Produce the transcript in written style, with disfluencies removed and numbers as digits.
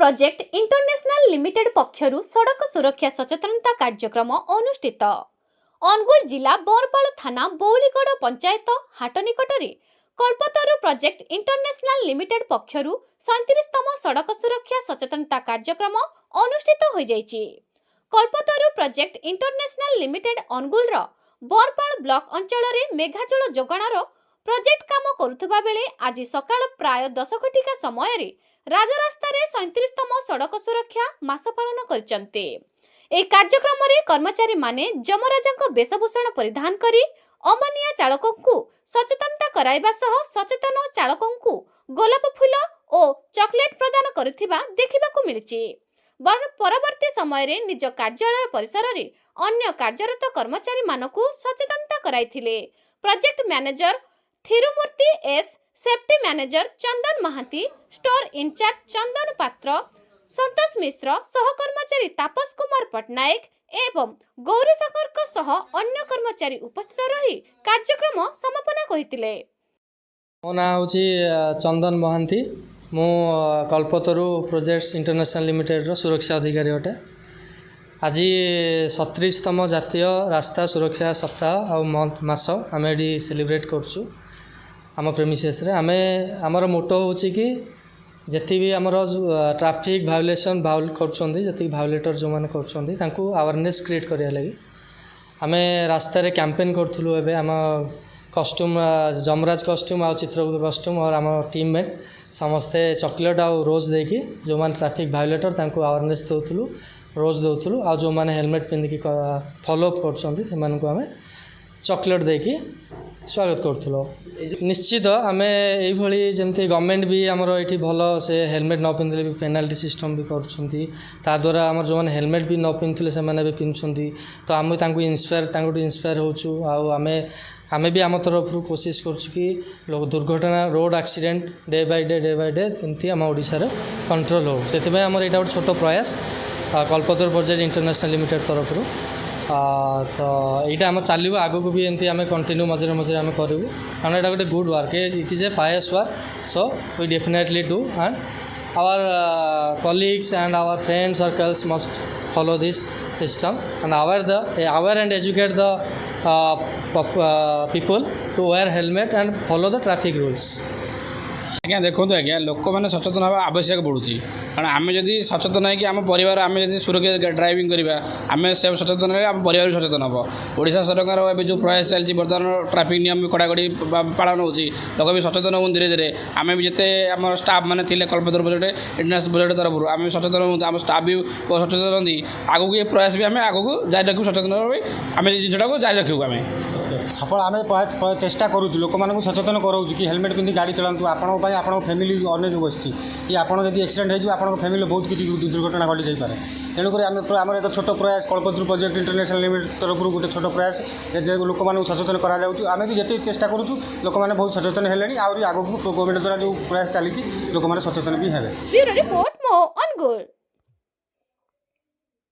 Project international limited पक्षरु सड़क सुरक्षा सचेतनता कार्यक्रम अनुष्ठित। अनुगुल जिला बरपाल थाना बौलीगढ़ पंचायत हाट निकटरे कल्पतरु प्रोजेक्ट इंटरनेशनल लिमिटेड पक्षरु 37तम सड़क सुरक्षा सचेतनता कार्यक्रम अनुष्ठित हो जाइछि। Kalpataru project international limited Angul Barpal block अंचल रे मेघाजल जोगाणर प्रोजेक्ट काम करुवा बेले आज सकाळ प्राय 10 घटिका समय रे राजरास्ता रे 37तम सड़क सुरक्षा मास पालन करचंते। ए कार्यक्रम रे कर्मचारी माने जमराजांको वेशभूषण परिधान करी अमानिया चालकंकु सचेतनता कराइबा सह सचेतन चालकंकु गोलाप फूल और चॉकलेट प्रदान करथिबा देखिबाकू मिलिछि। परवर्ती समय रे निज कार्यालय परिसर रे अन्य कार्यरत कर्मचारी मानकु सचेतनता कराइथिले। Project manager Thirumurthy S, safety manager Chandan Mohanty, store incharge Chandan Patra, Santosh मिश्र, सहकर्मचारी तापस कुमार पटनायक एवं गौरी सागर सह अन्य कर्मचारी उपस्थित रही कार्यक्रम समापन करिथिले। मो ना होची चंदन महांती, मु कल्पतरु प्रोजेक्ट्स इंटरनेशनल लिमिटेड रो सुरक्षा अधिकारी अटे। आज 37तम जातीय रास्ता सुरक्षा सप्ताह और मास आम ये सेलिब्रेट करछु। आम प्रेमिसेस रे आमर मोटो होची कि जति भी आमर ट्रैफिक वायोलेशन करछोंदी, जति वायोलेटर जो माने करछोंदी तांको अवेयरनेस क्रिएट करिया लागि आम रास्ता रे कैंपेन करथुलु। एबे आम कॉस्ट्यूम जमराज कॉस्ट्यूम आ चित्रगुप्त कॉस्ट्यूम और आम टीममेट समस्ते चॉकलेट और रोज देकी जो माने ट्रैफिक वायोलेटर तांको अवेयरनेस दोथुलु, रोज दोथुलु। आ जो माने हेलमेट पिंधिकी फॉलो अप करछोंदी सेमानकु आम चॉकलेट देकी स्वागत करथुलो। निश्चित आम ये जमती गवर्नमेंट भी आमर ये भल से हेलमेट न पिंधले भी पेनाल्टी सिस्टम भी करुँच। द्वारा आम जो मैंने हेलमेट भी न पिंधुले से भी पिंधुंट। तो आम इंस्पायर होचु। आम भी आम तरफ कोशिश करुँ कि दुर्घटना road accident day by day एमती आम ओडिशा कंट्रोल हो। से आम यहाँ गोटे छोट प्रयास कल्पतरु प्रोजेक्ट इंटरनेशनल लिमिटेड तरफ तो यहाँ आम चलो आगो को भी एमती आम कंटिन्यू मझे मझे आम करूँ कारण यहाँ गोटे good work it is a pious work. So we definitely do and our colleagues and our friend circles must follow this system and aware and educate the people to wear helmet and follow the traffic rules। आज्ञा देखो आज्ञा लोक मैंने सचेतन हवा आवश्यक पड़ुची कारण आम जदि सचेतन है कि आम परिवार आम जब सुरक्षा ड्राइविंग करवा आम से सचेतन है आम परिवार भी सचेतन हम। ओडिशा सरकार ए जो प्रयास चलती बर्तमान ट्रैफिक नियम भी कड़ाकड़ी पालन होती लोक भी सचेतन हो धीरे धीरे। आम भी जिते आम स्टाफ मैंने थे कल्पतरु प्रोजेक्ट इंटरनेशनल प्रोजेक्ट तरफ आम सचेतन हो आम स्टाफ भी सचेतन होती आगू ये प्रयास भी आम आगू जारी रखू सचेतन आम जिनटा को जारी रखू आम सफल आम चेष्टा करूँ लोक मानक सचेतन कराऊँ कि हेलमेट पिंधि गाड़ी चलातु आपण फैमिली अनेक बसी कि आपड़ जब एक्सीडेंट हो फैमिली बहुत किसी दुर्घटना घटी जापे। तेणुक आम एक छोट प्रयास कल्पतरु प्रोजेक्ट इंटरनेशनल लिमिटेड तरफ गोटे छोट प्रयास लोक मानक सचेतन करें भी जिते चेष्टा करूँ लोक मैंने बहुत सचेतन है आगू गवर्नमेंट द्वारा जो प्रयास चली लोक मैंने सचेतन भी है।